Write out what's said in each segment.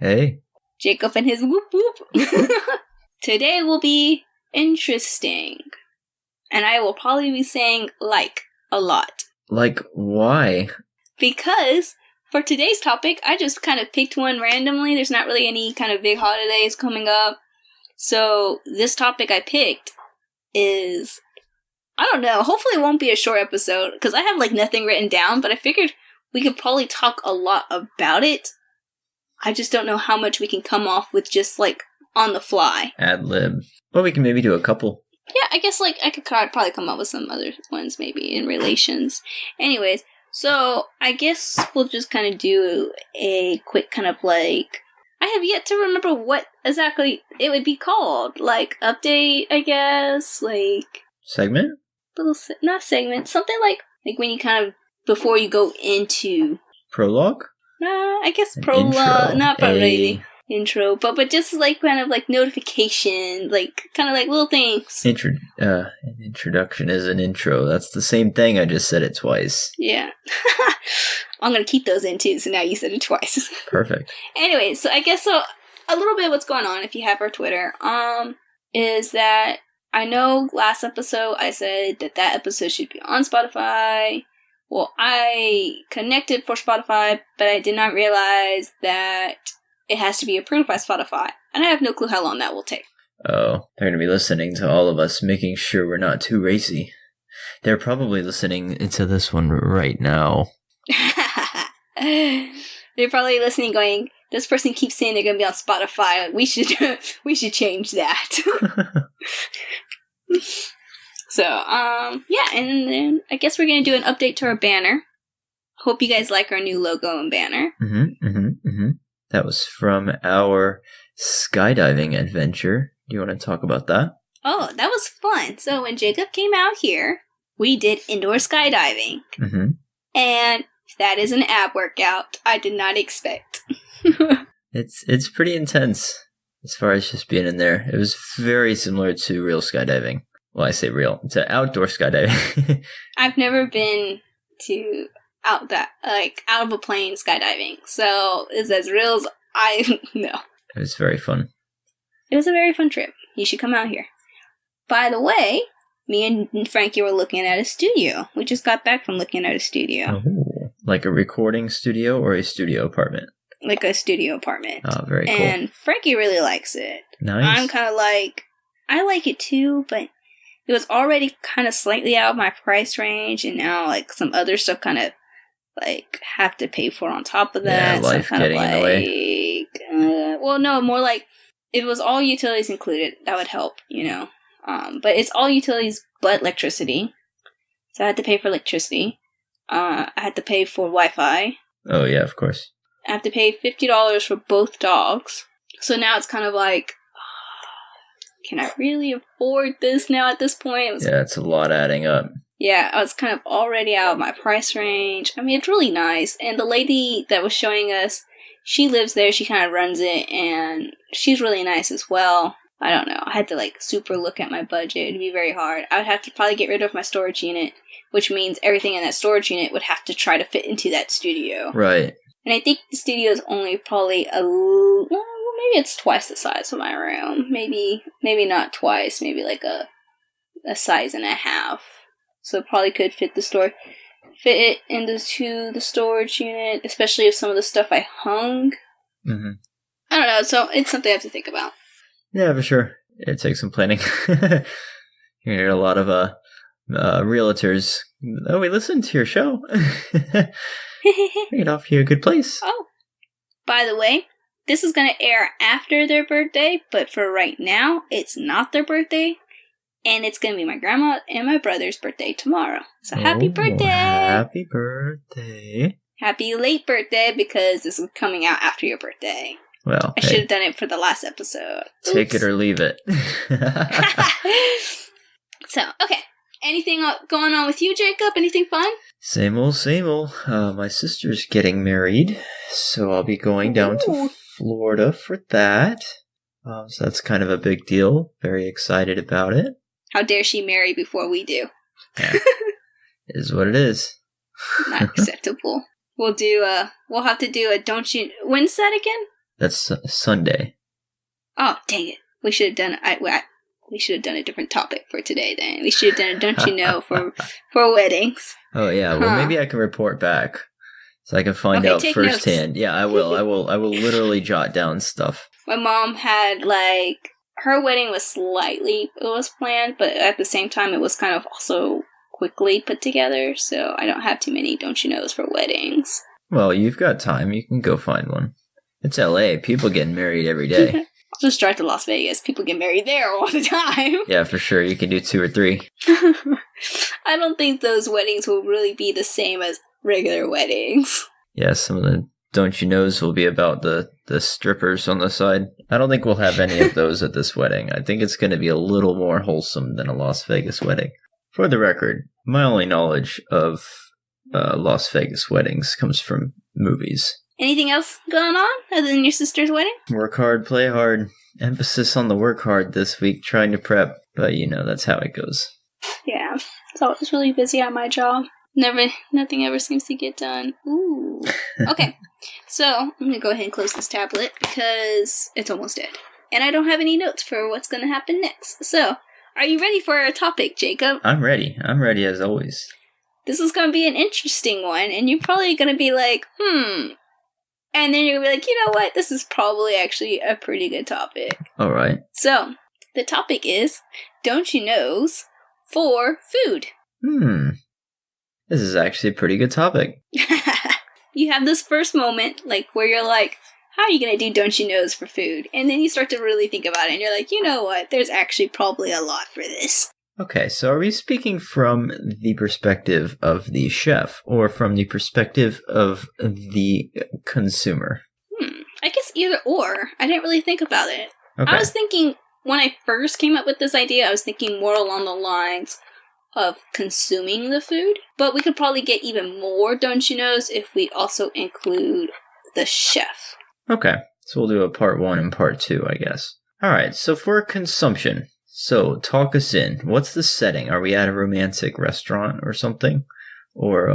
Hey. Jacob and his whoop whoop. Today will be interesting. And I will probably be saying like a lot. Like, why? Because for today's topic, I just kind of picked one randomly. There's not really any kind of big holidays coming up. So this topic I picked is, I don't know, hopefully it won't be a short episode because I have like nothing written down, but I figured we could probably talk a lot about it. I just don't know how much we can come off with just like on the fly. Ad lib. Well, we can maybe do a couple. Yeah, I guess like I could probably come up with some other ones maybe in relations. Anyways, so I guess we'll just kind of do a quick kind of like, I have yet to remember what exactly it would be called. Like update, I guess, like Segment? not segment, something like when you kind of before you go into Prologue? I guess An prologue, intro. not really intro, but just like kind of like notification, like kind of like little things. An introduction is an intro. That's the same thing. I just said it twice. Yeah. I'm gonna keep those in too, so now you said it twice. Perfect. Anyway, so I guess so a little bit of what's going on if you have our Twitter, is that I know last episode I said that episode should be on Spotify. Well, I connected for Spotify, but I did not realize that it has to be approved by Spotify. And I have no clue how long that will take. Oh, they're going to be listening to all of us, making sure we're not too racy. They're probably listening to this one right now. They're probably listening going, this person keeps saying they're going to be on Spotify. We should change that. So, yeah, and then I guess we're going to do an update to our banner. Hope you guys like our new logo and banner. That was from our skydiving adventure. Do you want to talk about that? Oh, that was fun. So when Jacob came out here, we did indoor skydiving. And that is an ab workout I did not expect. It's pretty intense as far as just being in there. It was very similar to real skydiving. Well, I say real. It's outdoor skydiving. I've never been to out of a plane skydiving, so it's as real as I know. It was very fun. It was a very fun trip. You should come out here. By the way, me and Frankie were looking at a studio. We just got back from looking at a studio. Oh, like a recording studio or a studio apartment? Like a studio apartment. Oh, very cool. And Frankie really likes it. Nice. I'm kind of like, I like it too, but it was already kind of slightly out of my price range, and now like some other stuff kind of like have to pay for on top of that. Yeah, life so getting in the way. Well, no, more like if it was all utilities included, that would help, you know. But it's all utilities but electricity, so I had to pay for electricity. I had to pay for Wi-Fi. Oh yeah, of course. I have to pay $50 for both dogs. So now it's kind of like, can I really afford this now at this point? Yeah, it's a lot adding up. Yeah, I was kind of already out of my price range. I mean, it's really nice. And the lady that was showing us, she lives there. She kind of runs it. And she's really nice as well. I don't know. I had to like super look at my budget. It'd be very hard. I would have to probably get rid of my storage unit, which means everything in that storage unit would have to try to fit into that studio. Right. And I think the studio is only probably maybe it's twice the size of my room. Maybe not twice. Maybe like a size and a half. So it probably could fit it into the storage unit, especially if some of the stuff I hung. Mm-hmm. I don't know. So it's something I have to think about. Yeah, for sure. It takes some planning. You're gonna get a lot of realtors. Oh, we listened to your show. Get off here, a good place. Oh, by the way, this is gonna air after their birthday, but for right now, it's not their birthday, and it's gonna be my grandma and my brother's birthday tomorrow. So happy birthday! Happy birthday! Happy late birthday because this is coming out after your birthday. Well, I should have done it for the last episode. Take it or leave it. So, okay. Anything going on with you, Jacob? Anything fun? Same old, same old. My sister's getting married, so I'll be going down to Florida for that. So that's kind of a big deal. Very excited about it. How dare she marry before we do? Yeah. It is what it is. Not acceptable. We'll have to do a don't you... When's that again? That's Sunday. Oh, dang it. We should have done we should have done a different topic for today then. We should have done a don't you know for weddings. Oh yeah, well maybe I can report back so I can find out firsthand. Notes. Yeah, I will. I will literally jot down stuff. My mom had her wedding was it was planned, but at the same time it was kind of also quickly put together, so I don't have too many don't you knows for weddings. Well, you've got time. You can go find one. It's LA. People getting married every day. I'll just drive to Las Vegas. People get married there all the time. Yeah, for sure. You can do 2 or 3. I don't think those weddings will really be the same as regular weddings. Yeah, some of the don't you knows will be about the strippers on the side. I don't think we'll have any of those at this wedding. I think it's going to be a little more wholesome than a Las Vegas wedding. For the record, my only knowledge of Las Vegas weddings comes from movies. Anything else going on other than your sister's wedding? Work hard, play hard. Emphasis on the work hard this week, trying to prep. But, that's how it goes. Yeah. So I was really busy at my job. Nothing ever seems to get done. Ooh. Okay. So I'm going to go ahead and close this tablet because it's almost dead. And I don't have any notes for what's going to happen next. So, are you ready for our topic, Jacob? I'm ready. I'm ready as always. This is going to be an interesting one. And you're probably going to be like, And then you're going to be like, you know what? This is probably actually a pretty good topic. All right. So, the topic is don't you knows for food. This is actually a pretty good topic. You have this first moment, where you're like, how are you going to do don't you knows for food? And then you start to really think about it, and you're like, you know what? There's actually probably a lot for this. Okay, so are we speaking from the perspective of the chef or from the perspective of the consumer? I guess either or. I didn't really think about it. Okay. I was thinking, when I first came up with this idea, I was thinking more along the lines of consuming the food. But we could probably get even more don't you knows if we also include the chef. Okay, so we'll do a part 1 and part 2, I guess. All right, so for consumption. So, talk us in. What's the setting? Are we at a romantic restaurant or something? Or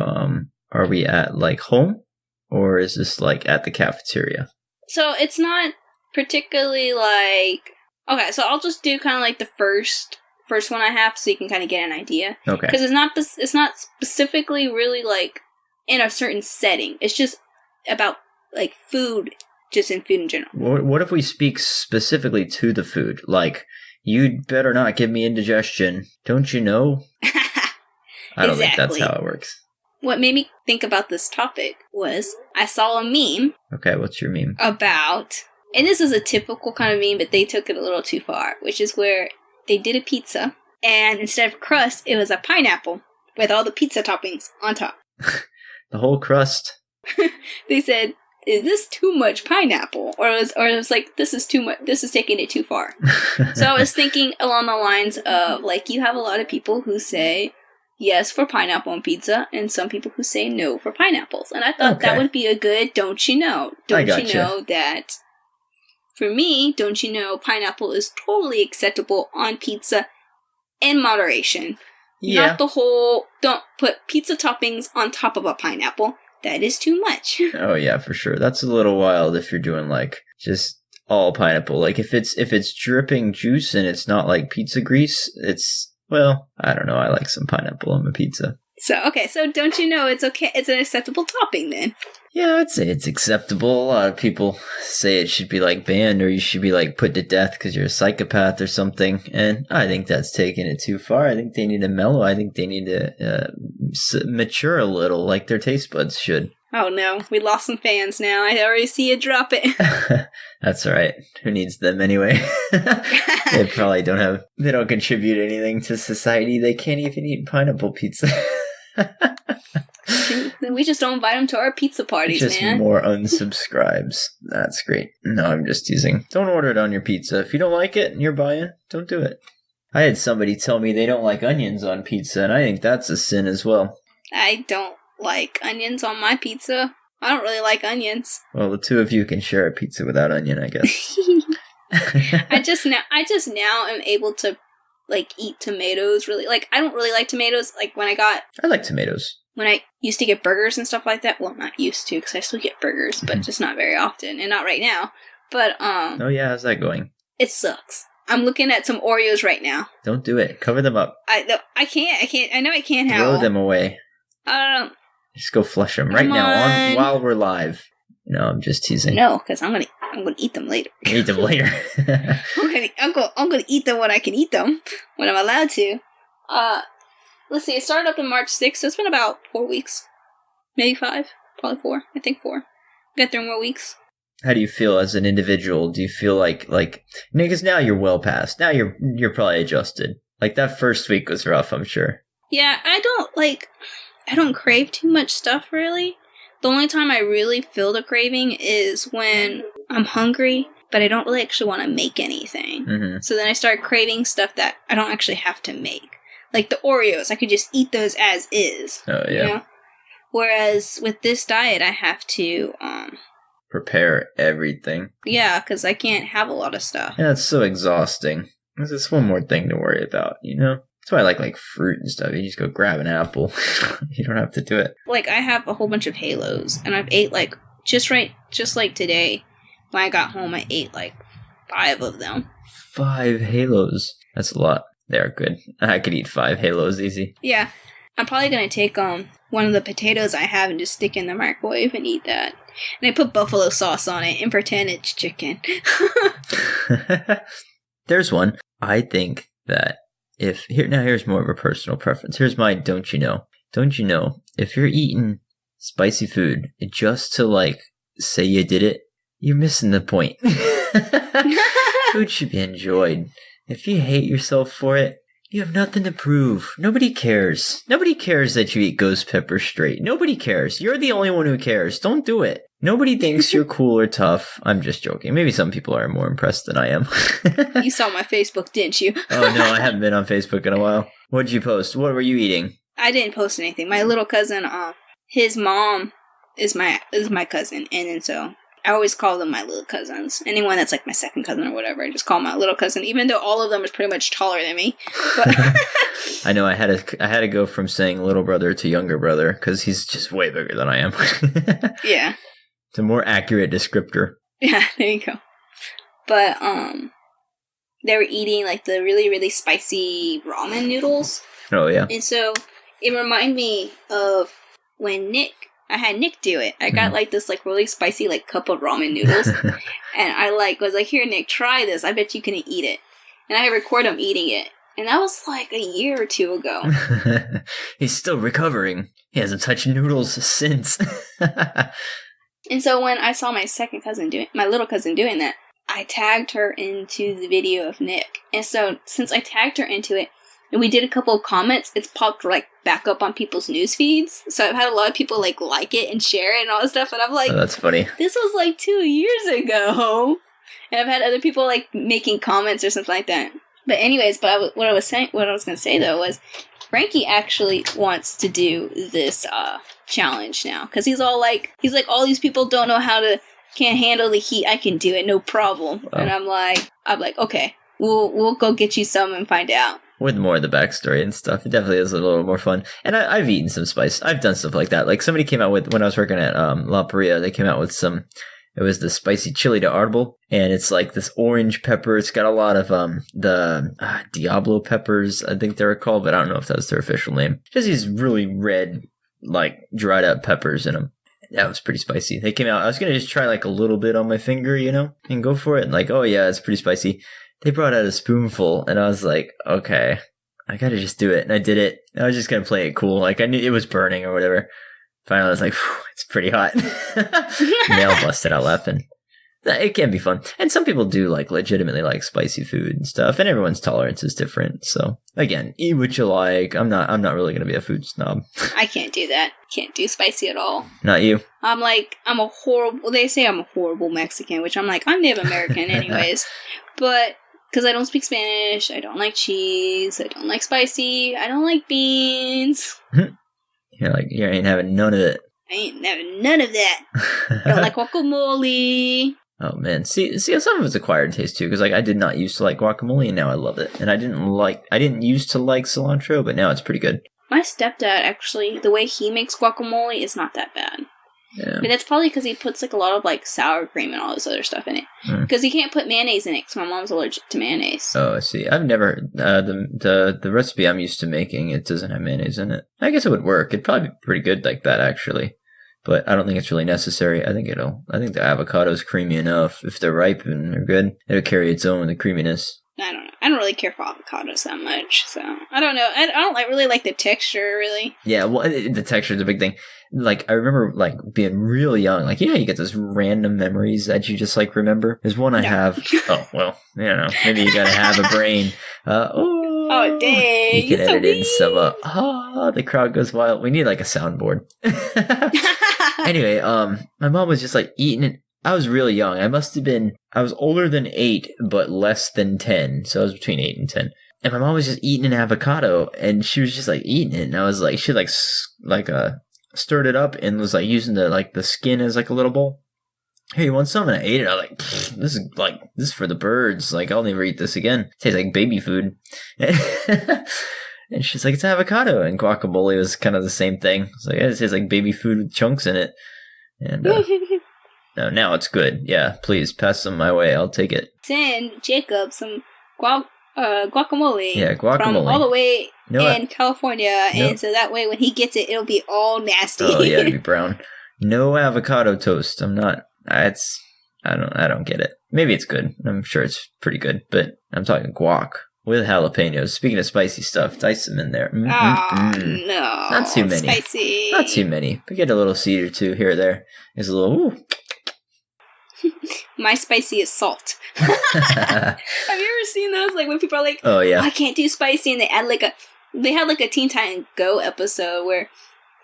are we at, home? Or is this, at the cafeteria? So, it's not particularly Okay, so I'll just do kind of the first one I have so you can kind of get an idea. Okay. Because it's not specifically really, in a certain setting. It's just about, food, just in food in general. What if we speak specifically to the food? You'd better not give me indigestion. Don't you know? I don't think that's how it works. What made me think about this topic was I saw a meme. Okay, what's your meme? About, and this is a typical kind of meme, but they took it a little too far, which is where they did a pizza, and instead of crust, it was a pineapple with all the pizza toppings on top. The whole crust? They said, is this too much pineapple? Or it was like, this is too much, this is taking it too far. So I was thinking along the lines of, you have a lot of people who say yes for pineapple on pizza, and some people who say no for pineapples. And I thought that would be a good don't you know. Don't you know that, for me, don't you know, pineapple is totally acceptable on pizza in moderation. Yeah. Not the whole, don't put pizza toppings on top of a pineapple. That is too much. Oh yeah, for sure. That's a little wild if you're doing just all pineapple. If it's dripping juice and it's not pizza grease, I don't know. I like some pineapple on my pizza. So don't you know it's okay? It's an acceptable topping then. Yeah, I'd say it's acceptable. A lot of people say it should be banned, or you should be put to death because you're a psychopath or something. And I think that's taking it too far. I think they need to mellow. I think they need to mature a little, like their taste buds should. Oh no, we lost some fans now. I already see you drop it. That's all right. Who needs them anyway? They probably they don't contribute anything to society. They can't even eat pineapple pizza. Then we just don't invite them to our pizza parties, just man. More unsubscribes. That's great. No, I'm just teasing. Don't order it on your pizza. If you don't like it and you're buying, don't do it. I had somebody tell me they don't like onions on pizza, and I think that's a sin as well. I don't like onions on my pizza. I don't really like onions. Well, the two of you can share a pizza without onion, I guess. I just now am able to eat tomatoes really. I don't really like tomatoes. I like tomatoes. When I used to get burgers and stuff like that, well, not used to because I still get burgers, but just not very often, and not right now. But Oh yeah, how's that going? it sucks. I'm looking at some Oreos right now. Don't do it. Cover them up. I can't. I know I can't have. Throw them away. I don't. Just go flush them right Come now on. while we're live. No, I'm just teasing. No, because I'm gonna eat them later. Eat them later. I'm gonna eat them when I can eat them, when I'm allowed to. Let's see. It started up on March 6th, so it's been about 4 weeks, maybe 5, probably 4. I think 4. Got 3 more weeks. How do you feel as an individual? Do you feel like because now you're well past. Now you're probably adjusted. Like that first week was rough, I'm sure. Yeah, I don't crave too much stuff really. The only time I really feel the craving is when I'm hungry, but I don't really actually want to make anything. Mm-hmm. So then I start craving stuff that I don't actually have to make. Like the Oreos, I could just eat those as is. Oh yeah. You know? Whereas with this diet, I have to, prepare everything. yeah, because I can't have a lot of stuff. Yeah, it's so exhausting. There's just one more thing to worry about, you know? That's why I like fruit and stuff. You just go grab an apple. You don't have to do it. Like, I have a whole bunch of Halos, and I've ate, like, just like today, when I got home, I ate, like, 5 of them. 5 Halos. That's a lot. They are good. I could eat 5 Halos easy. Yeah, I'm probably gonna take, one of the potatoes I have and just stick in the microwave and eat that. And I put buffalo sauce on it and pretend it's chicken. There's one. I think that here's more of a personal preference. Here's my don't you know. Don't you know, if you're eating spicy food just to like say you did it, you're missing the point. Food should be enjoyed. If you hate yourself for it, you have nothing to prove. Nobody cares. Nobody cares that you eat ghost pepper straight. Nobody cares. You're the only one who cares. Don't do it. Nobody thinks you're cool or tough. I'm just joking. Maybe some people are more impressed than I am. You saw my Facebook, didn't you? Oh no, I haven't been on Facebook in a while. What did you post? What were you eating? I didn't post anything. My little cousin, his mom is my cousin, and then so I always call them my little cousins. Anyone that's like my second cousin or whatever, I just call my little cousin, even though all of them is pretty much taller than me. But I know I had to go from saying little brother to younger brother because he's just way bigger than I am. Yeah, it's a more accurate descriptor. yeah, there you go. But they were eating like the really really spicy ramen noodles. Oh yeah. And so it reminded me of when I had Nick do it. I got like this like really spicy like cup of ramen noodles, and I was like, "Here, Nick, try this. I bet you can eat it." And I record him eating it, and that was like a year or 2 ago. He's still recovering. He hasn't touched noodles since. And so when I saw my little cousin doing that, I tagged her into the video of Nick. And so since I tagged her into it, and we did a couple of comments, it's popped like back up on people's news feeds. So I've had a lot of people like it and share it and all this stuff. And I'm like, oh, that's funny. This was like 2 years ago. And I've had other people like making comments or something like that. But anyways, what I was going to say though was Frankie actually wants to do this challenge now because he's like all these people can't handle the heat. I can do it, no problem. Wow. And I'm like, okay, we'll go get you some and find out. With more of the backstory and stuff, it definitely is a little more fun. And I've eaten some spice. I've done stuff like that. Like somebody came out with, when I was working at La Paria, they came out with it was the spicy chili de árbol, and it's like this orange pepper. It's got a lot of the Diablo peppers, I think they're called, but I don't know if that's their official name. Just these really red, like dried up peppers in them. That was pretty spicy. They came out. I was gonna just try like a little bit on my finger, and go for it. And like, oh yeah, it's pretty spicy. They brought out a spoonful, and I was like, okay, I gotta just do it. And I did it. I was just gonna play it cool. Like, I knew it was burning or whatever. Finally, I was like, it's pretty hot. Nail busted out laughing. It can be fun. And some people do, like, legitimately like spicy food and stuff. And everyone's tolerance is different. So, again, eat what you like. I'm not really gonna be a food snob. I can't do that. Can't do spicy at all. Not you. They say I'm a horrible Mexican, which I'm like, I'm Native American anyways. But because I don't speak Spanish, I don't like cheese, I don't like spicy, I don't like beans. You're like, you ain't having none of it. I ain't having none of that. I don't like guacamole. Oh man, see, some of it's acquired taste too. Because like I did not used to like guacamole, and now I love it. And I didn't used to like cilantro, but now it's pretty good. My stepdad actually, the way he makes guacamole is not that bad. Yeah. But that's probably because he puts like a lot of like sour cream and all this other stuff in it. Because he can't put mayonnaise in it because my mom's allergic to mayonnaise. Oh, I see. I've never the recipe I'm used to making, it doesn't have mayonnaise in it. I guess it would work. It'd probably be pretty good like that actually. But I don't think it's really necessary. I think the avocado's creamy enough. If they're ripe and they're good, it'll carry its own the creaminess. I don't know. I don't really care for avocados that much, so I don't know. I don't really like the texture, really. Yeah, well, the texture is a big thing. Like, I remember, like, being really young. Like, you get those random memories that you just, like, remember. There's one I have. Oh, well, maybe you gotta have a brain. Oh, dang. You can edit in some, the crowd goes wild. We need, like, a soundboard. Anyway, my mom was just, like, eating it. I was really young. I was older than 8, but less than 10. So I was between 8 and 10. And my mom was just eating an avocado, and she was just, like, eating it. And I was like, she, like, stirred it up and was, like, using the skin as, like, a little bowl. Hey, you want some? And I ate it. I was like, this is for the birds. Like, I'll never eat this again. It tastes like baby food. And she's like, it's avocado. And guacamole was kind of the same thing. It's like, it tastes like baby food with chunks in it. And, no, now it's good. Yeah, please pass them my way. I'll take it. Send Jacob some guacamole. Yeah, guacamole. From all the way in California. Nope. And so that way when he gets it, it'll be all nasty. Oh, yeah, it'll be brown. No avocado toast. I don't get it. Maybe it's good. I'm sure it's pretty good. But I'm talking guac with jalapenos. Speaking of spicy stuff, dice them in there. No. Not too many. Spicy. Not too many. But get a little seed or two here or there. There's a little, ooh. My spicy is salt. Have you ever seen those? Like when people are like, oh yeah, I can't do spicy, and they had like a Teen Titans Go episode where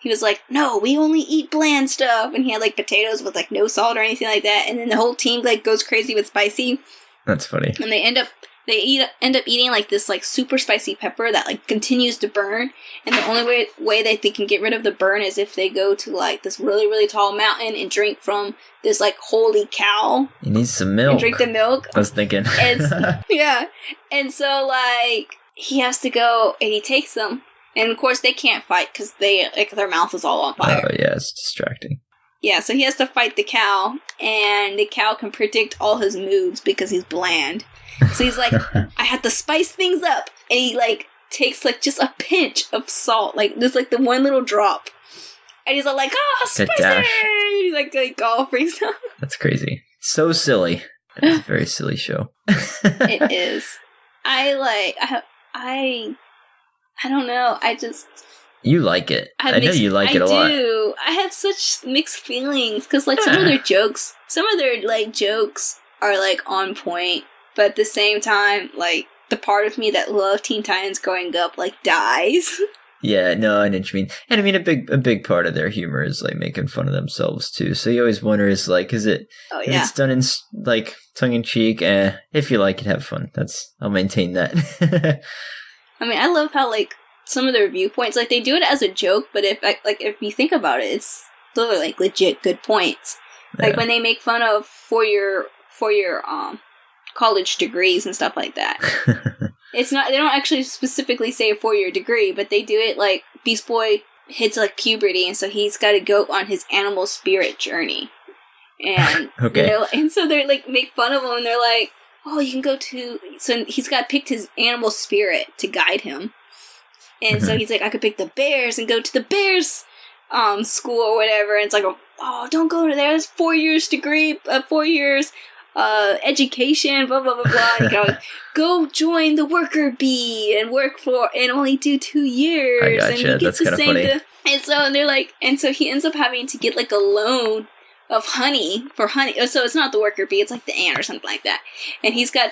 he was like, no, we only eat bland stuff, and he had like potatoes with like no salt or anything like that, and then the whole team like goes crazy with spicy. That's funny. And they end up eating like this like super spicy pepper that like continues to burn, and the only way that they can get rid of the burn is if they go to like this really, really tall mountain and drink from this like holy cow. You need some milk. And drink the milk. I was thinking. Yeah. And so like he has to go and he takes them, and of course they can't fight because their mouth is all on fire. Oh yeah, it's distracting. Yeah, so he has to fight the cow, and the cow can predict all his moves because he's bland. So he's like, I have to spice things up. And he, like, takes, like, just a pinch of salt. Like, just, like, the one little drop. And he's all like, spicy! He's like all freaks out. That's crazy. So silly. It's a very silly show. It is. I don't know. You like it. I know you like it a lot. I do. I have such mixed feelings. Because, like, some of their jokes are, like, on point. But at the same time, like, the part of me that loved Teen Titans growing up, like, dies. Yeah, no, I know what you mean. And I mean, a big part of their humor is, like, making fun of themselves, too. So you always wonder, if it's done in, like, tongue-in-cheek, if you like it, have fun. I'll maintain that. I mean, I love how, like, some of their viewpoints, like, they do it as a joke, but if you think about it, it's those are, like, legit good points. Like, when they make fun of for your college degrees and stuff like that. It's not, they don't actually specifically say a 4-year degree, but they do it like Beast Boy hits like puberty, and so he's got to go on his animal spirit journey. And okay. And so they're like make fun of him, and they're like, oh, you can go to, so he's got picked his animal spirit to guide him. And so he's like, I could pick the bears and go to the bears school or whatever. And it's like, oh, don't go to there. It's 4 years degree, 4 years education, blah blah blah blah. And you go join the worker bee and work for and only do 2 years. I gotcha. And he gets That's the kind of same. funny. And so he ends up having to get like a loan of honey for honey. So it's not the worker bee; it's like the ant or something like that. And he's got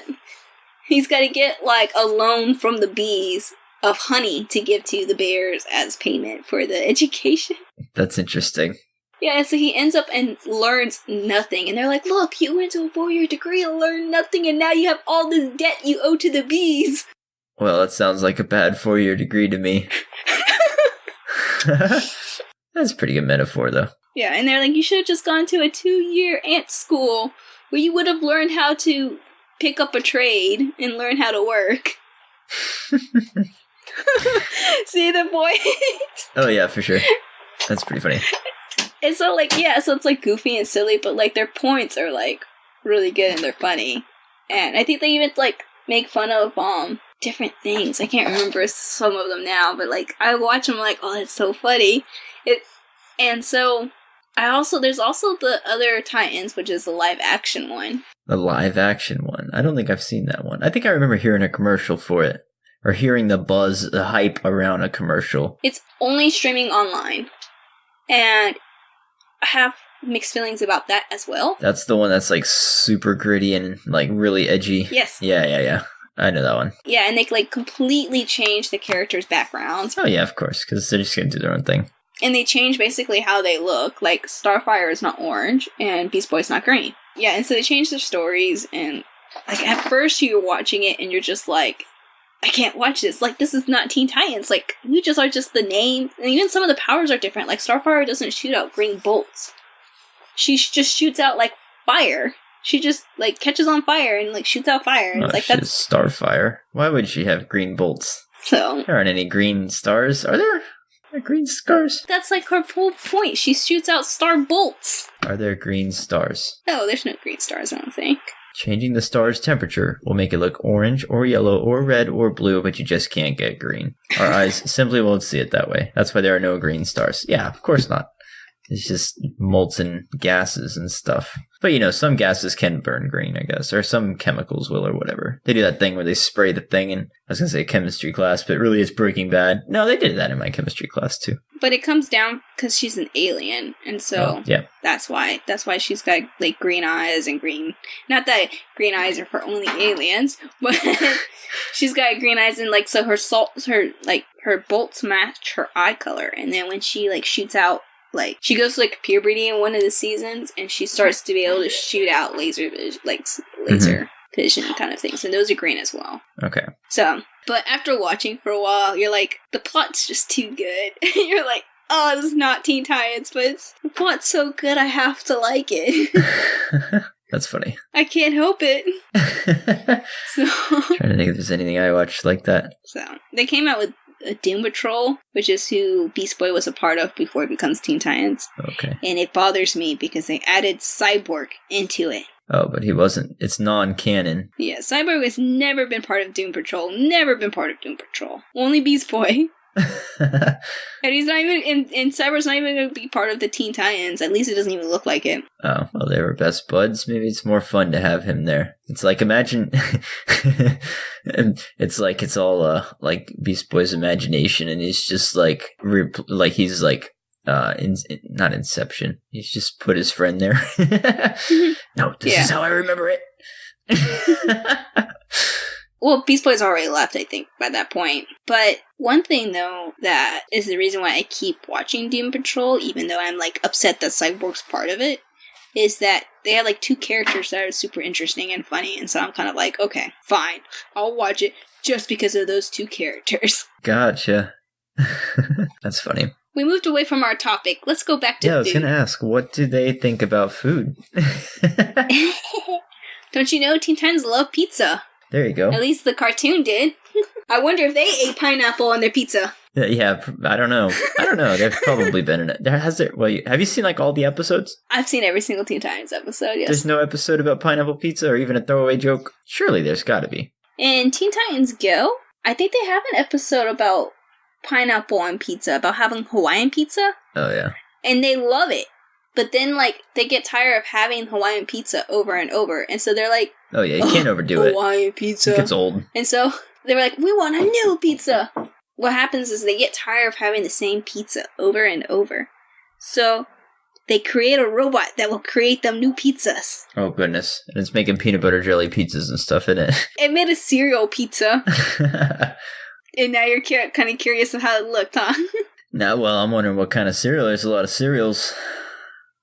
to get like a loan from the bees of honey to give to the bears as payment for the education. That's interesting. Yeah, and so he ends up and learns nothing. And they're like, look, you went to a 4-year degree and learned nothing, and now you have all this debt you owe to the bees. Well, that sounds like a bad 4-year degree to me. That's a pretty good metaphor, though. Yeah, and they're like, you should have just gone to a 2-year ant school where you would have learned how to pick up a trade and learn how to work. See the point? Oh, yeah, for sure. That's pretty funny. And so, like, yeah, so it's, like, goofy and silly, but, like, their points are, like, really good and they're funny. And I think they even, like, make fun of, different things. I can't remember some of them now, but, like, I watch them, like, oh, that's so funny. And so, there's also the other Titans, which is the live-action one. The live-action one? I don't think I've seen that one. I think I remember hearing a commercial for it. Or hearing the buzz, the hype around a commercial. It's only streaming online. And I have mixed feelings about that as well. That's the one that's like super gritty and like really edgy. Yes. Yeah. I know that one. Yeah, and they like completely change the characters' backgrounds. Oh yeah, of course, because they're just gonna do their own thing. And they change basically how they look. Like Starfire is not orange and Beast Boy's not green. Yeah, and so they change their stories, and like at first you're watching it and you're just like, I can't watch this. Like, this is not Teen Titans. Like, we just are just the name. And even some of the powers are different. Like, Starfire doesn't shoot out green bolts. She just shoots out, like, fire. She just, like, catches on fire and, like, shoots out fire. And it's like, that's Starfire. Why would she have green bolts? So. There aren't any green stars. Are there? Green stars? That's, like, her whole point. She shoots out star bolts. Are there green stars? No, there's no green stars, I don't think. Changing the star's temperature will make it look orange or yellow or red or blue, but you just can't get green. Our eyes simply won't see it that way. That's why there are no green stars. Yeah, of course not. It's just molten gases and stuff. But, you know, some gases can burn green, I guess. Or some chemicals will or whatever. They do that thing where they spray the thing in, I was going to say chemistry class, but really it's Breaking Bad. No, they did that in my chemistry class, too. But it comes down because she's an alien. And so yeah. That's why she's got, like, green eyes and green... Not that green eyes are for only aliens, but she's got green eyes and, like, so her bolts match her eye color. And then when she, like, shoots out, like, she goes to, like, puberty in one of the seasons, and she starts to be able to shoot out laser vision kind of things, and those are green as well. Okay. So, but after watching for a while, you're like, the plot's just too good. You're like, oh, this is not Teen Titans, but the plot's so good, I have to like it. That's funny. I can't help it. So, trying to think if there's anything I watched like that. So, they came out with Doom Patrol, which is who Beast Boy was a part of before it becomes Teen Titans. Okay. And it bothers me because they added Cyborg into it. Oh, but he wasn't. It's non-canon. Yeah, Cyborg has never been part of Doom Patrol. Never been part of Doom Patrol. Only Beast Boy. And he's not even, and Cyborg's not even going to be part of the Teen Titans. At least it doesn't even look like it. Oh, well, they were best buds. Maybe it's more fun to have him there. It's like, imagine, it's like, it's all, like Beast Boy's imagination, and he's just like, he's like, not Inception. He's just put his friend there. No, this is how I remember it. Well, Beast Boy's already left, I think, by that point. But one thing, though, that is the reason why I keep watching Doom Patrol, even though I'm, like, upset that Cyborg's part of it, is that they have, like, two characters that are super interesting and funny, and so I'm kind of like, okay, fine, I'll watch it just because of those two characters. Gotcha. That's funny. We moved away from our topic. Let's go back to food. Yeah, I was going to ask, what do they think about food? Don't you know Teen Titans love pizza? There you go. At least the cartoon did. I wonder if they ate pineapple on their pizza. Yeah, I don't know. They've probably been in it. Have you seen like all the episodes? I've seen every single Teen Titans episode, yes. There's no episode about pineapple pizza or even a throwaway joke? Surely there's got to be. In Teen Titans Go, I think they have an episode about pineapple on pizza, about having Hawaiian pizza. Oh, yeah. And they love it. But then, like, they get tired of having Hawaiian pizza over and over. And so they're like... Oh, yeah, you can't overdo it. Hawaiian pizza. It gets old. And so they were like, we want a new pizza. What happens is they get tired of having the same pizza over and over. So they create a robot that will create them new pizzas. Oh, goodness. And it's making peanut butter jelly pizzas and stuff in it. It made a cereal pizza. And now you're kind of curious of how it looked, huh? No, well, I'm wondering what kind of cereal. There's a lot of cereals.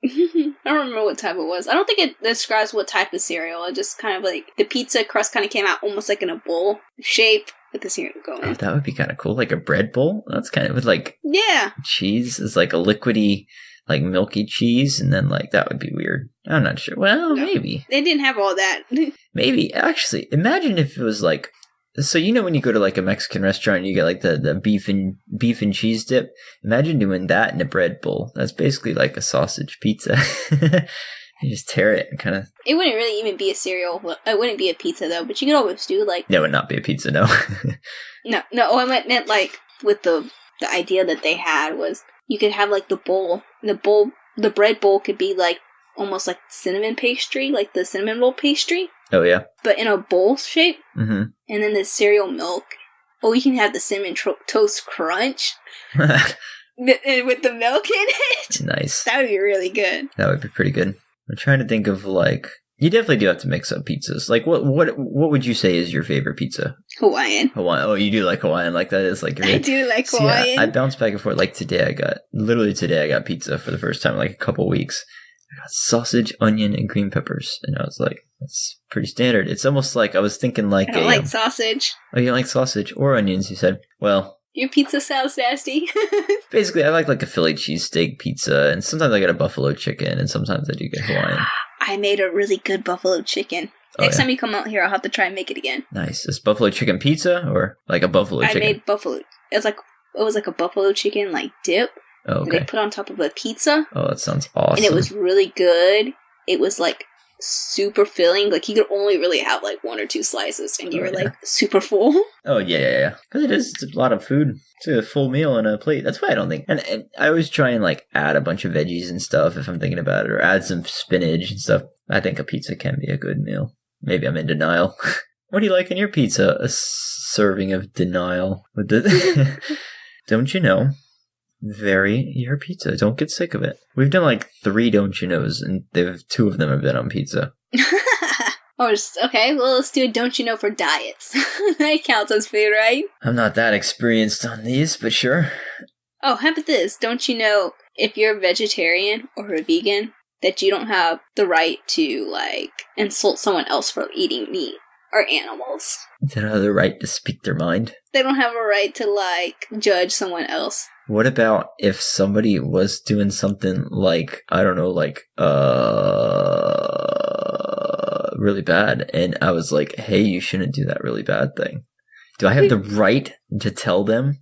I don't remember what type it was. I don't think it describes what type of cereal. It just kind of like the pizza crust kind of came out almost like in a bowl shape with the cereal going. Oh, that would be kind of cool, like a bread bowl. That's kind of with like cheese is like a liquidy, like milky cheese, and then like that would be weird. I'm not sure. Well, maybe they didn't have all that. Maybe actually, imagine if it was like So when you go to like a Mexican restaurant, you get like the beef and cheese dip. Imagine doing that in a bread bowl. That's basically like a sausage pizza. You just tear it and kind of. It wouldn't really even be a cereal. It wouldn't be a pizza though. But you could always do like. That would not be a pizza, no. No. Oh, I meant like with the idea that they had was you could have like the bowl. The bread bowl could be like almost like cinnamon pastry, like the cinnamon roll pastry. Oh yeah. But in a bowl shape. Mm-hmm. And then the cereal milk. Oh, you can have the cinnamon toast crunch. With the milk in it. Nice. That would be really good. That would be pretty good. I'm trying to think of like. You definitely do have to mix up pizzas. Like, what would you say is your favorite pizza? Hawaiian. Oh, you do like Hawaiian. Like, that is like... I do like Hawaiian. Yeah, I bounce back and forth. Like, today I got pizza for the first time in like a couple weeks. I got sausage, onion, and green peppers. And I was like, that's pretty standard. It's almost like, I was thinking like... I don't like sausage. Oh, you don't like sausage or onions, you said? Well... Your pizza sounds nasty. Basically, I like a Philly cheesesteak pizza. And sometimes I get a buffalo chicken. And sometimes I do get Hawaiian. I made a really good buffalo chicken. Next time you come out here, I'll have to try and make it again. Nice. Is buffalo chicken pizza or like a buffalo chicken? I made buffalo. It was like a buffalo chicken like dip. Oh, okay. That they put on top of a pizza. Oh, that sounds awesome. And it was really good. It was like super filling. Like you could only really have like one or two slices, and you were like super full. Oh yeah. Because it's a lot of food. It's a full meal on a plate. That's why I don't think. And I always try and like add a bunch of veggies and stuff if I'm thinking about it, or add some spinach and stuff. I think a pizza can be a good meal. Maybe I'm in denial. What do you like in your pizza? A serving of denial. With the Don't you know? Vary your pizza. Don't get sick of it. We've done like 3 don't you knows, and 2 of them have been on pizza. Okay, well, let's do a don't you know for diets. That counts as food, right? I'm not that experienced on these, but sure. Oh, how about this? Don't you know if you're a vegetarian or a vegan that you don't have the right to, like, insult someone else for eating meat or animals? They don't have the right to speak their mind. They don't have a right to, like, judge someone else. What about if somebody was doing something like, I don't know, like, really bad, and I was like, hey, you shouldn't do that really bad thing. Do I have the right to tell them?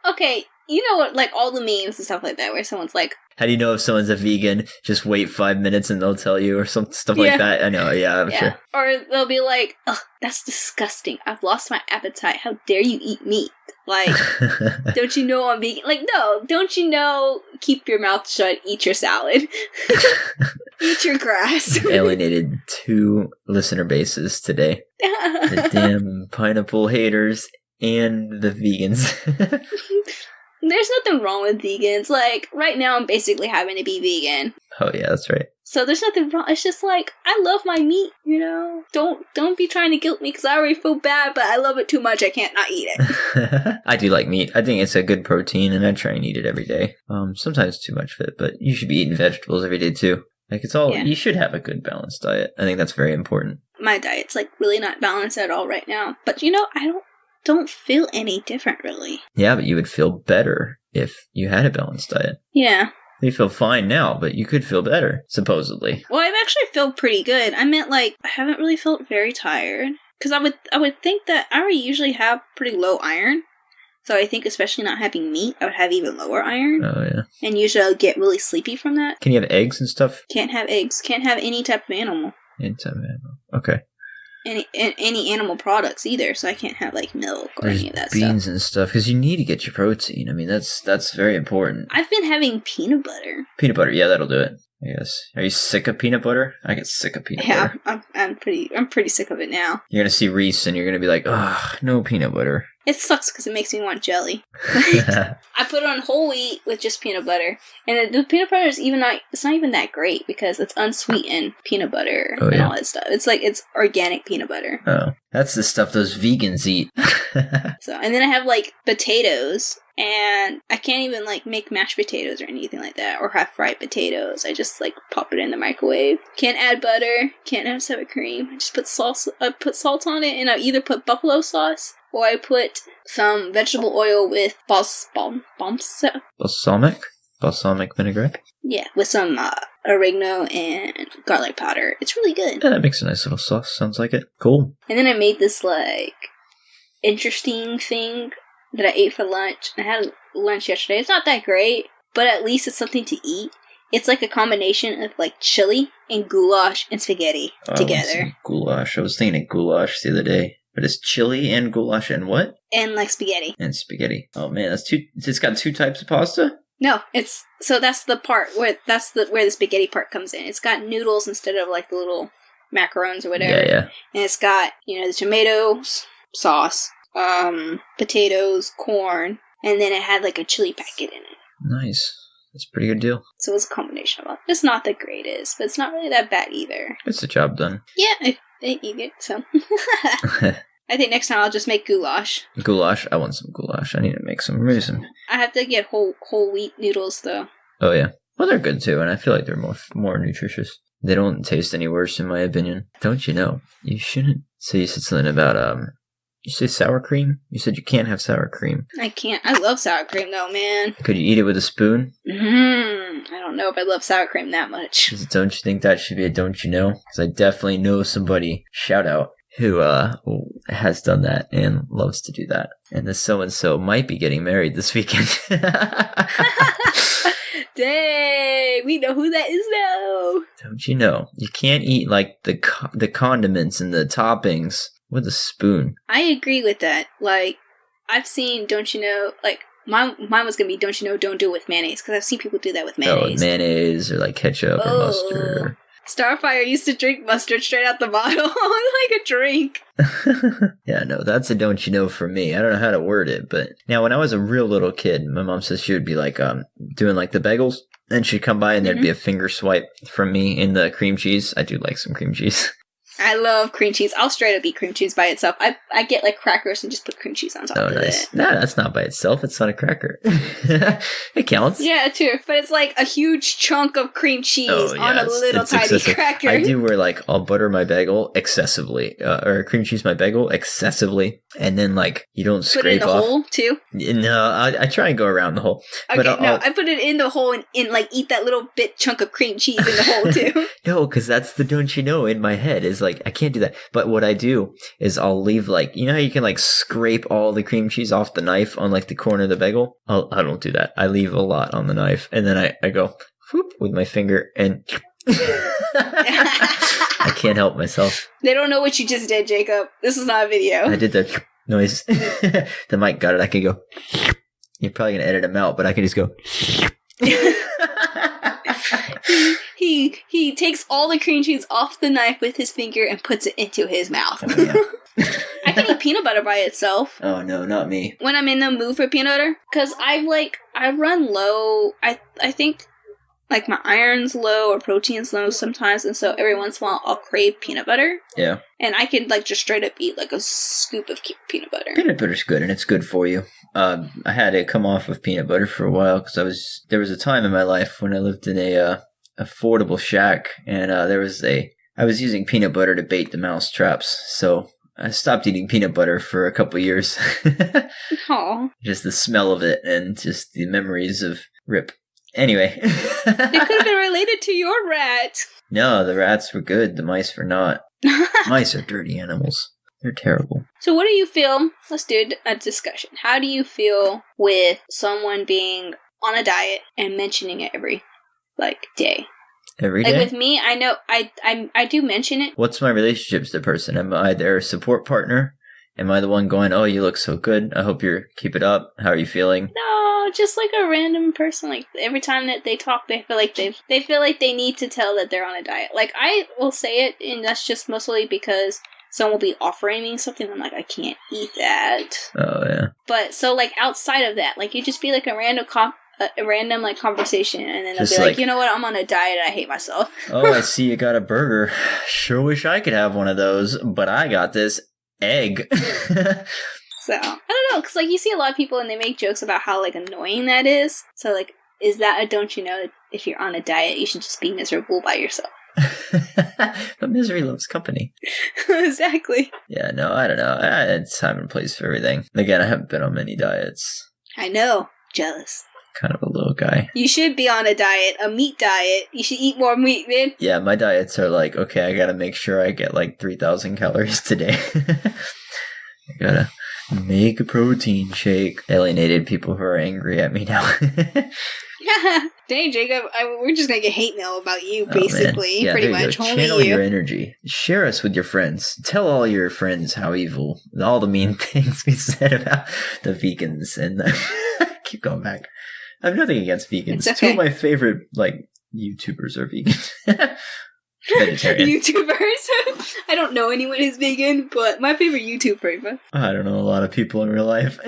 Okay, you know what, like, all the memes and stuff like that, where someone's like, how do you know if someone's a vegan? Just wait 5 minutes and they'll tell you, or some stuff like that. I know, I'm sure. Or they'll be like, ugh, that's disgusting. I've lost my appetite. How dare you eat meat? Like, don't you know I'm vegan? Like, no, don't you know, keep your mouth shut, eat your salad. Eat your grass. You've alienated 2 listener bases today. The damn pineapple haters and the vegans. There's nothing wrong with vegans. Like, right now I'm basically having to be vegan. Oh yeah, that's right. So there's nothing wrong. It's just like, I love my meat, you know? Don't be trying to guilt me because I already feel bad, but I love it too much. I can't not eat it. I do like meat. I think it's a good protein, and I try and eat it every day. Sometimes too much of it, but you should be eating vegetables every day too. Like, it's all, you should have a good balanced diet. I think that's very important. My diet's like really not balanced at all right now. But you know, I don't feel any different really. Yeah, but you would feel better if you had a balanced diet. Yeah. You feel fine now, but you could feel better, supposedly. Well, I've actually felt pretty good. I meant, like, I haven't really felt very tired. Because I would think that I already usually have pretty low iron. So I think especially not having meat, I would have even lower iron. Oh, yeah. And usually I'll get really sleepy from that. Can you have eggs and stuff? Can't have eggs. Can't have any type of animal. Any type of animal. Okay. Any animal products either, so I can't have like milk or any of that stuff. Beans and stuff, because you need to get your protein. I mean, that's very important. I've been having peanut butter. Peanut butter, yeah, that'll do it. I guess. Are you sick of peanut butter? I get sick of peanut butter. Yeah, I'm pretty sick of it now. You're gonna see Reese and you're gonna be like, ugh, no peanut butter. It sucks because it makes me want jelly. I put it on whole wheat with just peanut butter, and the peanut butter is it's not even that great because it's unsweetened peanut butter and all that stuff. It's like it's organic peanut butter. Oh, that's the stuff those vegans eat. So, and then I have like potatoes, and I can't even like make mashed potatoes or anything like that, or have fried potatoes. I just like pop it in the microwave. Can't add butter. Can't add sour cream. I just put salt. I put salt on it, and I either put buffalo sauce or I put some vegetable oil with balsamic. Balsamic? balsamic vinaigrette. Yeah, with some oregano and garlic powder. It's really good. Yeah, that makes a nice little sauce. Sounds like it. Cool. And then I made this, like, interesting thing that I ate for lunch. I had lunch yesterday. It's not that great, but at least it's something to eat. It's like a combination of, like, chili and goulash and spaghetti together. Goulash. I was thinking of goulash the other day. But it's chili and goulash and what? And, like, spaghetti. And spaghetti. Oh, man, that's two. It's got two types of pasta? No, so that's the part where where the spaghetti part comes in. It's got noodles instead of, like, the little macarons or whatever. Yeah. And it's got, the tomatoes, sauce, potatoes, corn, and then it had, like, a chili packet in it. Nice. That's a pretty good deal. So it was a combination of it. It's not the greatest, but it's not really that bad either. It's the job done. Yeah, I eat it, so. I think next time I'll just make goulash. Goulash? I want some goulash. I need to make some. Maybe some. I have to get whole wheat noodles, though. Oh, yeah. Well, they're good, too, and I feel like they're more nutritious. They don't taste any worse, in my opinion. Don't you know? You shouldn't. So you said something about, you say sour cream? You said you can't have sour cream. I can't. I love sour cream, though, man. Could you eat it with a spoon? I don't know if I love sour cream that much. Don't you think that should be a don't you know? Because I definitely know somebody, shout out, who has done that and loves to do that. And this so-and-so might be getting married this weekend. Dang, we know who that is now. Don't you know? You can't eat, like, the condiments and the toppings with a spoon. I agree with that. Like, I've seen, don't you know, like, mine was going to be, don't you know, don't do it with mayonnaise, because I've seen people do that with mayonnaise. Oh, mayonnaise or, like, ketchup or mustard. Starfire used to drink mustard straight out the bottle, like a drink. Yeah, no, that's a don't you know for me. I don't know how to word it, but now when I was a real little kid, my mom says she would be like doing like the bagels, and she'd come by and there'd be a finger swipe from me in the cream cheese. I do like some cream cheese. I love cream cheese. I'll straight up eat cream cheese by itself. I get like crackers and just put cream cheese on top of it. No, that's not by itself. It's not a cracker. It counts. Yeah, true. But it's like a huge chunk of cream cheese on a little tiny excessive. cracker. I do where like I'll butter my bagel excessively, or cream cheese my bagel excessively, and then like you don't scrape put it in the off. hole too? No, I try and go around the hole. Okay, I put it in the hole and like eat that little bit chunk of cream cheese in the hole too. No, because that's the don't you know in my head is like I can't do that. But what I do is I'll leave like, you know how you can like scrape all the cream cheese off the knife on like the corner of the bagel? I don't do that. I leave a lot on the knife and then I go whoop, with my finger and I can't help myself. They don't know what you just did, Jacob. This is not a video. I did the noise. The mic got it. I can go. You're probably going to edit them out, but I can just go. He takes all the cream cheese off the knife with his finger and puts it into his mouth. Oh, yeah. I can eat peanut butter by itself. Oh no, not me. When I'm in the mood for peanut butter, because I run low. I think like my iron's low or protein's low sometimes, and so every once in a while I'll crave peanut butter. Yeah. And I could like just straight up eat like a scoop of peanut butter. Peanut butter's good, and it's good for you. I had to come off of peanut butter for a while because there was a time in my life when I lived in a affordable shack, and I was using peanut butter to bait the mouse traps, so I stopped eating peanut butter for a couple years. Aww. Just the smell of it and just the memories of rip. Anyway. It could have been related to your rat. No, the rats were good. The mice were not. Mice are dirty animals. They're terrible. So what do you feel? Let's do a discussion. How do you feel with someone being on a diet and mentioning it every day? Every day? Like with me, I know I do mention it. What's my relationship to the person? Am I their support partner? Am I the one going, oh, you look so good. I hope you keep it up. How are you feeling? No, just like a random person. Like every time that they talk, they feel like they need to tell that they're on a diet. Like I will say it, and that's just mostly because someone will be offering me something. I'm like, I can't eat that. Oh yeah. But so like outside of that, like you just be like a random like conversation, and then they'll just be like, you know what, I'm on a diet, I hate myself. Oh, I see you got a burger. Sure wish I could have one of those, but I got this egg. So, I don't know, because like you see a lot of people and they make jokes about how like annoying that is. So like, is that a don't you know, if you're on a diet, you should just be miserable by yourself? But misery loves company. Exactly. Yeah, no, I don't know. It's time and place for everything. Again, I haven't been on many diets. I know. Jealous. kind of a little guy. You should be on a diet, a meat diet. You should eat more meat, man. Yeah, my diets are like, okay, I gotta make sure I get like 3,000 calories today. I gotta make a protein shake. Alienated people who are angry at me now. Dang, Jacob, we're just gonna get hate mail about you, Oh, basically. man. Yeah, pretty there you much. go. Only Channel you. your energy. Share us with your friends. Tell all your friends how evil, all the mean things we said about the vegans. And keep going back. I have nothing against vegans. It's okay. Two of my favorite YouTubers are vegan. Vegetarian. YouTubers. I don't know anyone who's vegan, but my favorite YouTuber. I don't know a lot of people in real life.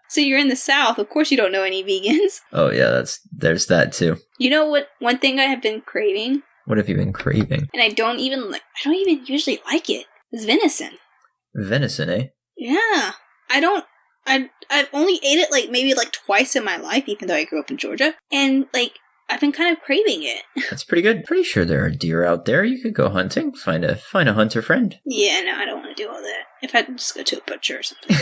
So you're in the South. Of course, you don't know any vegans. Oh yeah, there's that too. You know what? One thing I have been craving, What have you been craving? and I don't even usually like it. Is venison. Venison, eh? Yeah, I've only ate it maybe twice in my life, even though I grew up in Georgia, and I've been kind of craving it. That's pretty good. Pretty sure there are deer out there. You could go hunting. Find a hunter friend. Yeah, no, I don't want to do all that. If I just go to a butcher or something.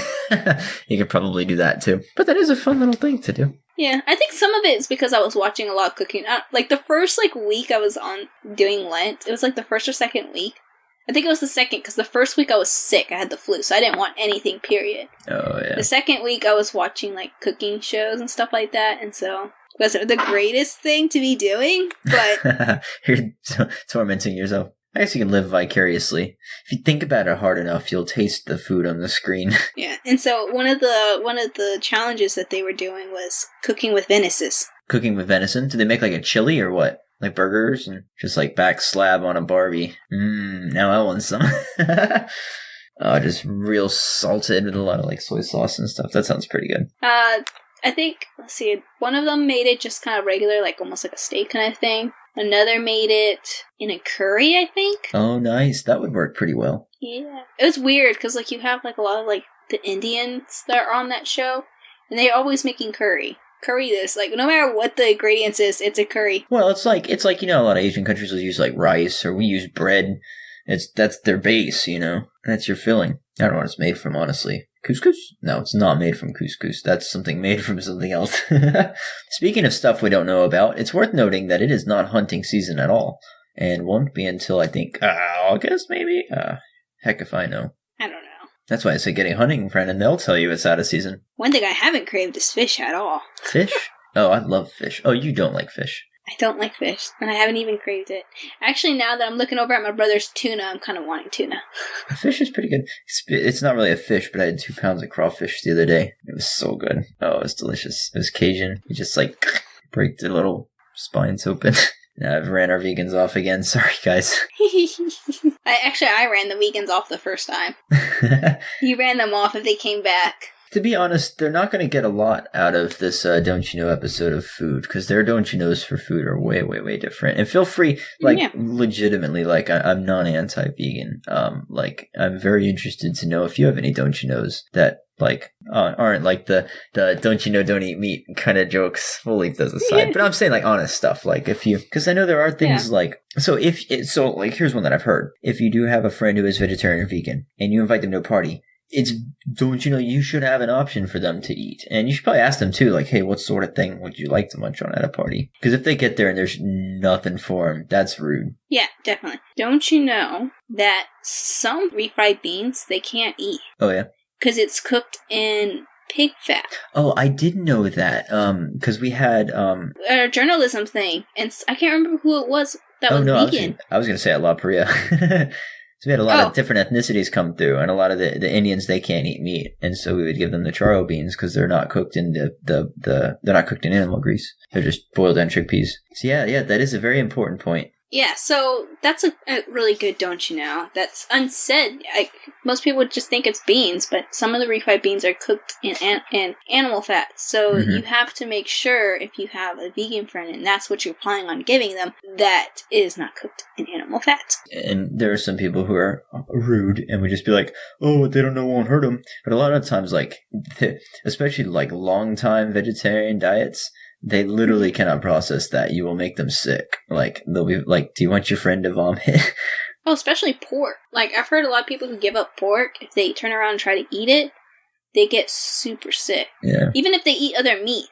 You could probably do that too. But that is a fun little thing to do. Yeah, I think some of it is because I was watching a lot of cooking. The first week I was on doing Lent, it was the first or second week. I think it was the second, because the first week I was sick. I had the flu, so I didn't want anything, period. Oh, yeah. The second week I was watching cooking shows and stuff like that, and so it wasn't the greatest thing to be doing, but You're tormenting yourself. I guess you can live vicariously. If you think about it hard enough, you'll taste the food on the screen. yeah. And so one of the challenges that they were doing was cooking with venison. Cooking with venison? Do they make a chili or what? Like burgers and just back slab on a Barbie. Now I want some. Oh, just real salted with a lot of soy sauce and stuff. That sounds pretty good. I think, let's see, one of them made it just kind of regular, almost like a steak kind of thing. Another made it in a curry, I think. Oh, nice. That would work pretty well. Yeah. It was weird, because you have a lot of the Indians that are on that show, and they're always making curry. Curry this, no matter what the ingredients is, it's a curry. Well, it's like a lot of Asian countries will use rice, or we use bread. That's their base, That's your filling. I don't know what it's made from, honestly. Couscous? No, it's not made from couscous. That's something made from something else. Speaking of stuff we don't know about, it's worth noting that it is not hunting season at all, and won't be until I think August, maybe. Heck if I know. I don't know. That's why I say get a hunting friend, and they'll tell you it's out of season. One thing I haven't craved is fish at all. Fish? Oh, I love fish. Oh, you don't like fish. I don't like fish, and I haven't even craved it. Actually, now that I'm looking over at my brother's tuna, I'm kind of wanting tuna. Fish is pretty good. It's not really a fish, but I had 2 pounds of crawfish the other day. It was so good. Oh, it was delicious. It was Cajun. You just break the little spines open. Now I've ran our vegans off again. Sorry, guys. I ran the vegans off the first time. You ran them off if they came back. To be honest, they're not going to get a lot out of this Don't You Know episode of food, because their Don't You Knows for food are way, way, way different. And feel free, legitimately, I'm not anti-vegan. I'm very interested to know if you have any Don't You Knows that, aren't the don't you know, don't eat meat kind of jokes. We'll leave those aside. But I'm saying, honest stuff. Because I know there are things here's one that I've heard. If you do have a friend who is vegetarian or vegan, and you invite them to a party, don't you know, you should have an option for them to eat. And you should probably ask them too, hey, what sort of thing would you like to munch on at a party? Because if they get there and there's nothing for them, that's rude. Yeah, definitely. Don't you know that some refried beans, they can't eat? Oh, yeah? Because it's cooked in pig fat. Oh, I didn't know that. Because we had... a journalism thing, and I can't remember who it was that was vegan. I was going to say at La Paria. So we had a lot of different ethnicities come through, and a lot of the Indians, they can't eat meat, and so we would give them the charo beans because they're not cooked in they're not cooked in animal grease. They're just boiled down chickpeas. So yeah, that is a very important point. Yeah, so that's a really good don't you know. That's unsaid. Most people would just think it's beans, but some of the refried beans are cooked in animal fat. So you have to make sure, if you have a vegan friend and that's what you're planning on giving them, that it is not cooked in animal fat. And there are some people who are rude and would just be like, oh, what they don't know won't hurt them. But a lot of times, especially long-time vegetarian diets, they literally cannot process that. You will make them sick. They'll be do you want your friend to vomit? Oh, especially pork. I've heard a lot of people who give up pork, if they turn around and try to eat it, they get super sick. Yeah. Even if they eat other meat.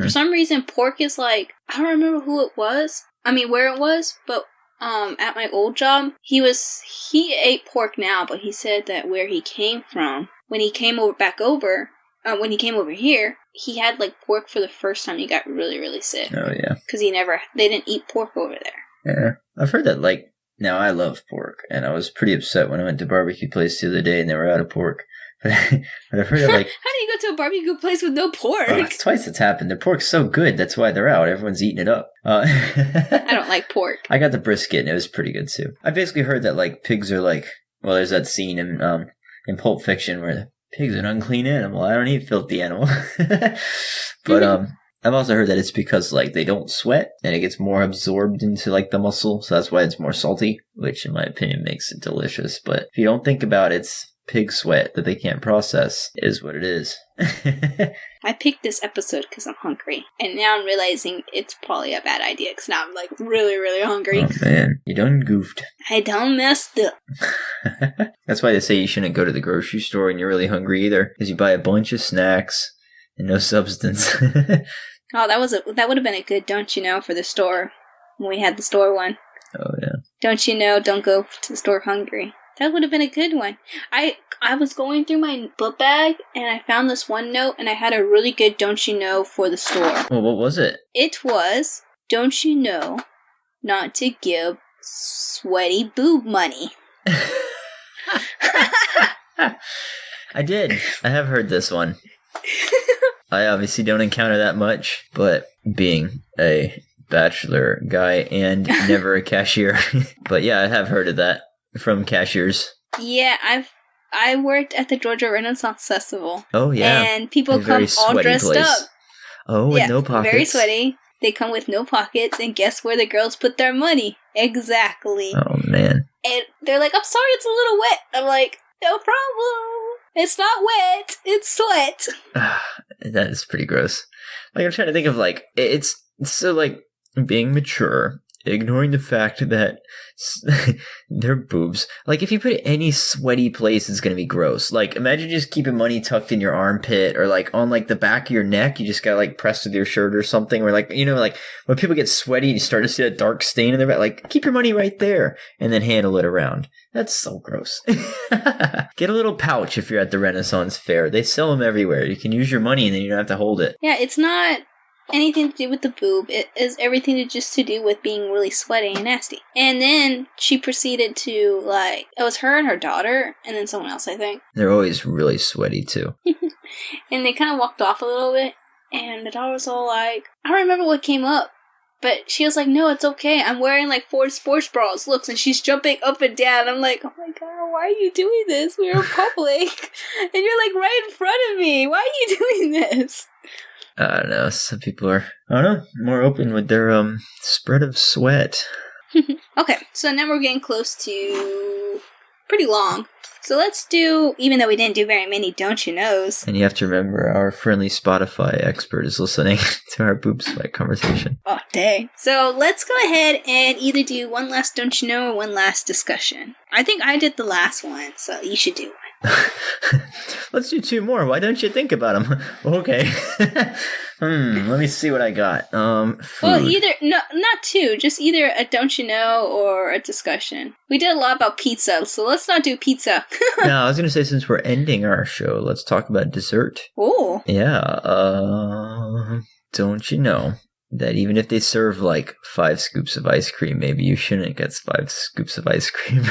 For some reason, pork is like, I don't remember who it was. I mean, where it was, but at my old job, he ate pork now, but he said that where he came from, when he came when he came over here, he had like pork for the first time. He got really, really sick. Oh yeah, because they didn't eat pork over there. Yeah, I've heard that. Like, now I love pork, and I was pretty upset when I went to barbecue place the other day and they were out of pork. But I've heard that, like, how do you go to a barbecue place with no pork? Twice it's happened. Their pork's so good, that's why they're out. Everyone's eating it up. I don't like pork. I got the brisket, and it was pretty good too. I basically heard that like pigs are like, well, there's that scene in Pulp Fiction where the pig's an unclean animal. I don't eat filthy animal. But I've also heard that it's because like they don't sweat and it gets more absorbed into like the muscle, so that's why it's more salty, which in my opinion makes it delicious. But if you don't think about it, it's pig sweat that they can't process is what it is. I picked this episode because I'm hungry, and now I'm realizing it's probably a bad idea because now I'm like really, really hungry. Oh man, you done goofed. I done messed up. That's why they say you shouldn't go to the grocery store when you're really hungry either, because you buy a bunch of snacks and no substance. Oh, that would have been a good don't you know for the store when we had the store one. Oh yeah. Don't you know, don't go to the store hungry. That would have been a good one. I was going through my book bag and I found this one note and I had a really good don't you know for the store. Well, what was it? It was, don't you know not to give sweaty boob money. I did. I have heard this one. I obviously don't encounter that much, but being a bachelor guy and never a cashier. But yeah, I have heard of that from cashiers. Yeah, I worked at the Georgia Renaissance Festival. Oh yeah. And people come all dressed up. Oh, with no pockets. Very sweaty. They come with no pockets, and guess where the girls put their money? Exactly. Oh man. And they're like, I'm sorry, it's a little wet. I'm like, no problem. It's not wet, it's sweat. That is pretty gross. Like, I'm trying to think of, like, it's so, like, being mature, ignoring the fact that they're boobs. Like, if you put it any sweaty place, it's going to be gross. Like, imagine just keeping money tucked in your armpit or, like, on, like, the back of your neck. You just got to, like, press with your shirt or something. Or, like, you know, like, when people get sweaty, you start to see that dark stain in their back. Like, keep your money right there and then handle it around. That's so gross. Get a little pouch if you're at the Renaissance Fair. They sell them everywhere. You can use your money and then you don't have to hold it. Yeah, it's not anything to do with the boob. It is everything to do with being really sweaty and nasty. And then she proceeded to, like, it was her and her daughter, and then someone else, I think. They're always really sweaty, too. And they kind of walked off a little bit, and the daughter was all like, I don't remember what came up, but she was like, no, it's okay. I'm wearing, like, 4 sports bras. Looks, and she's jumping up and down. I'm like, oh my god, why are you doing this? We're in public. And you're, like, right in front of me. Why are you doing this? I don't know. Some people are, I don't know, more open with their spread of sweat. Okay, so now we're getting close to pretty long. So let's do, even though we didn't do very many don't you knows. And you have to remember, our friendly Spotify expert is listening to our boob sweat conversation. Oh, dang. So let's go ahead and either do one last don't you know or one last discussion. I think I did the last one, so you should do one. Let's do 2 more. Why don't you think about them? Okay. Let me see what I got. Food. Well, not 2, just either a don't you know or a discussion. We did a lot about pizza, so let's not do pizza. No, I was going to say, since we're ending our show, let's talk about dessert. Oh. Yeah, don't you know that even if they serve like 5 scoops of ice cream, maybe you shouldn't get 5 scoops of ice cream.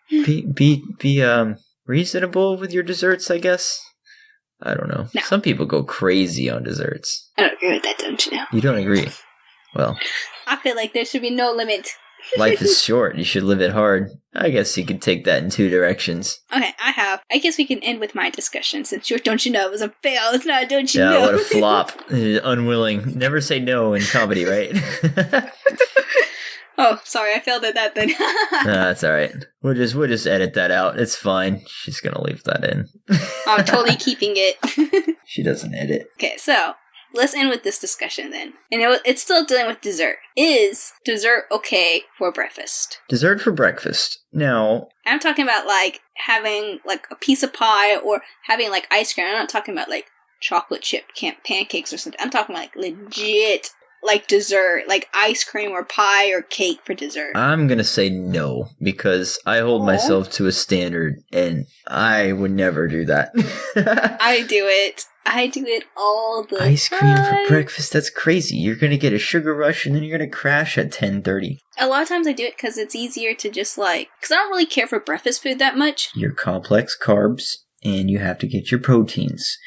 Be reasonable with your desserts, I guess. I don't know. No. Some people go crazy on desserts. I don't agree with that, don't you know? You don't agree? Well, I feel like there should be no limit. Life is short. You should live it hard. I guess you could take that in 2 directions. Okay, I guess we can end with my discussion, since your don't you know was a fail. It's not a don't you know. Yeah, what a flop. Unwilling. Never say no in comedy, right? Oh, sorry, I failed at that then. That's alright. We'll just edit that out. It's fine. She's gonna leave that in. I'm totally keeping it. She doesn't edit. Okay, so let's end with this discussion then. And it's still dealing with dessert. Is dessert okay for breakfast? Dessert for breakfast. Now, I'm talking about like having like a piece of pie or having like ice cream. I'm not talking about like chocolate chip pancakes or something. I'm talking about like legit, like dessert, like ice cream or pie or cake for dessert. I'm going to say no, because I hold myself to a standard, and I would never do that. I do it. I do it all the Ice time. cream for breakfast? That's crazy. You're going to get a sugar rush, and then you're going to crash at 10:30. A lot of times I do it because it's easier to just like, because I don't really care for breakfast food that much. Your complex carbs, and you have to get your proteins.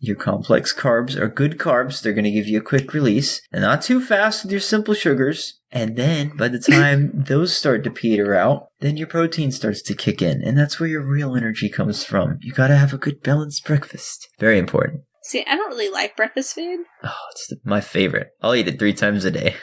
Your complex carbs are good carbs. They're going to give you a quick release, and not too fast with your simple sugars. And then by the time those start to peter out, then your protein starts to kick in, and that's where your real energy comes from. You got to have a good balanced breakfast. Very important. See, I don't really like breakfast food. Oh, it's my favorite. I'll eat it 3 times a day.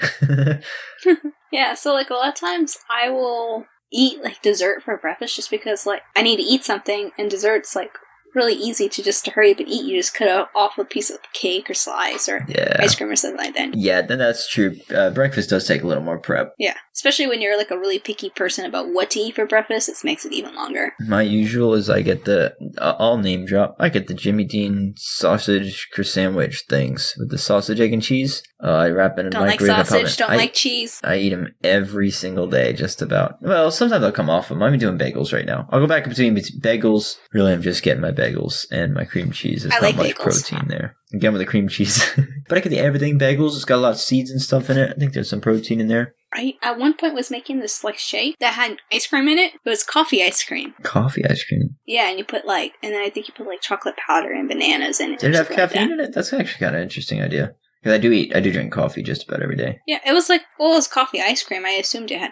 Yeah, so like a lot of times I will eat like dessert for breakfast just because like I need to eat something, and dessert's like really easy to just hurry up and eat. You just cut off a piece of cake or slice or ice cream or something like that. Yeah, then that's true. Breakfast does take a little more prep. Yeah, especially when you're like a really picky person about what to eat for breakfast, it makes it even longer. My usual is I get I'll name drop. I get the Jimmy Dean sausage sandwich things with the sausage, egg, and cheese. I wrap it in Don't like microwave. sausage, don't like cheese. I eat them every single day, just about. Well, sometimes I'll come off them. I'm doing bagels right now. I'll go back between bagels. Really, I'm just getting my bagels and my cream cheese. There's not much protein there. Again, with the cream cheese. But I get the everything bagels. It's got a lot of seeds and stuff in it. I think there's some protein in there. I, at one point, was making this like shake that had ice cream in it. It was coffee ice cream. Coffee ice cream? Yeah, and you put like, and then I think you put like chocolate powder and bananas in it. Did it have caffeine in it? That's actually kind of an interesting idea. Because I do drink coffee just about every day. Yeah, it was like, well, it was coffee ice cream. I assumed it had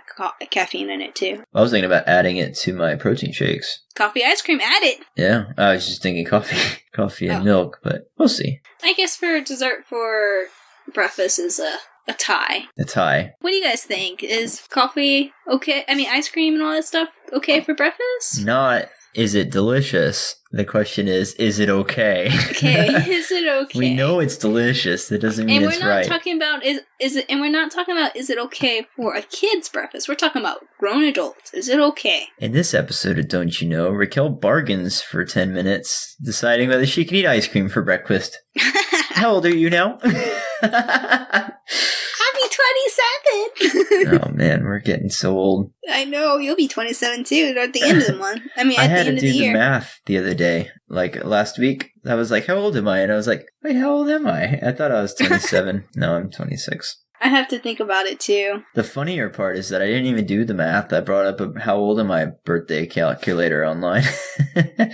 caffeine in it too. I was thinking about adding it to my protein shakes. Coffee ice cream, add it! Yeah, I was just thinking coffee and milk, but we'll see. I guess for dessert for breakfast is a tie. A tie. What do you guys think? Is coffee okay? I mean, ice cream and all that stuff okay for breakfast? Not, is it delicious? The question is it okay? Okay, is it okay? We know it's delicious. That doesn't mean it's right. And we're not talking about is it, and we're not talking about is it okay for a kid's breakfast. We're talking about grown adults. Is it okay? In this episode of Don't You Know, Raquel bargains for 10 minutes, deciding whether she can eat ice cream for breakfast. How old are you now? I'll be 27. Oh man, we're getting so old. I know, you'll be 27 too at the end of the month. I mean, at the end of the year. I had to do the math the other day. Like last week, I was like, how old am I? And I was like, wait, how old am I? I thought I was 27. No, I'm 26. I have to think about it too. The funnier part is that I didn't even do the math. I brought up a how old am I birthday calculator online. I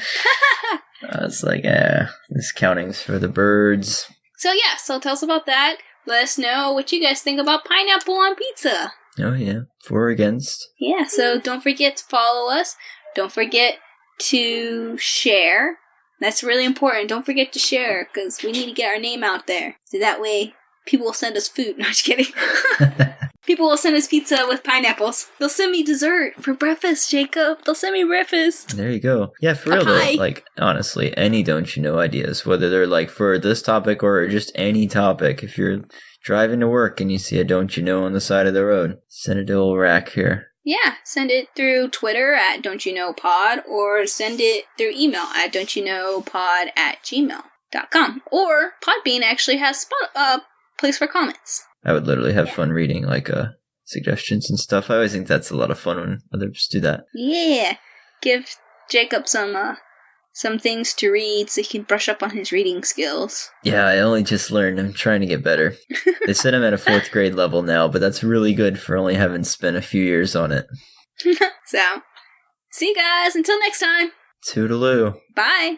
was like, this counting's for the birds. So yeah, so tell us about that. Let us know what you guys think about pineapple on pizza. Oh yeah, for or against. Yeah, so don't forget to follow us. Don't forget to share. That's really important. Don't forget to share, because we need to get our name out there. So that way, people will send us food. No, just kidding. People will send us pizza with pineapples. They'll send me dessert for breakfast, Jacob. They'll send me breakfast. There you go. Yeah, for real though. Like, honestly, any Don't You Know ideas, whether they're like for this topic or just any topic. If you're driving to work and you see a Don't You Know on the side of the road, send it to old Rack here. Yeah, send it through Twitter at Don't You Know Pod, or send it through email at don'tyouknowpod@gmail.com. Or Podbean actually has a place for comments. I would literally have fun reading like suggestions and stuff. I always think that's a lot of fun when others do that. Yeah, give Jacob some things to read so he can brush up on his reading skills. Yeah, I only just learned. I'm trying to get better. They said I'm at a 4th grade level now, but that's really good for only having spent a few years on it. So, see you guys. Until next time. Toodaloo. Bye.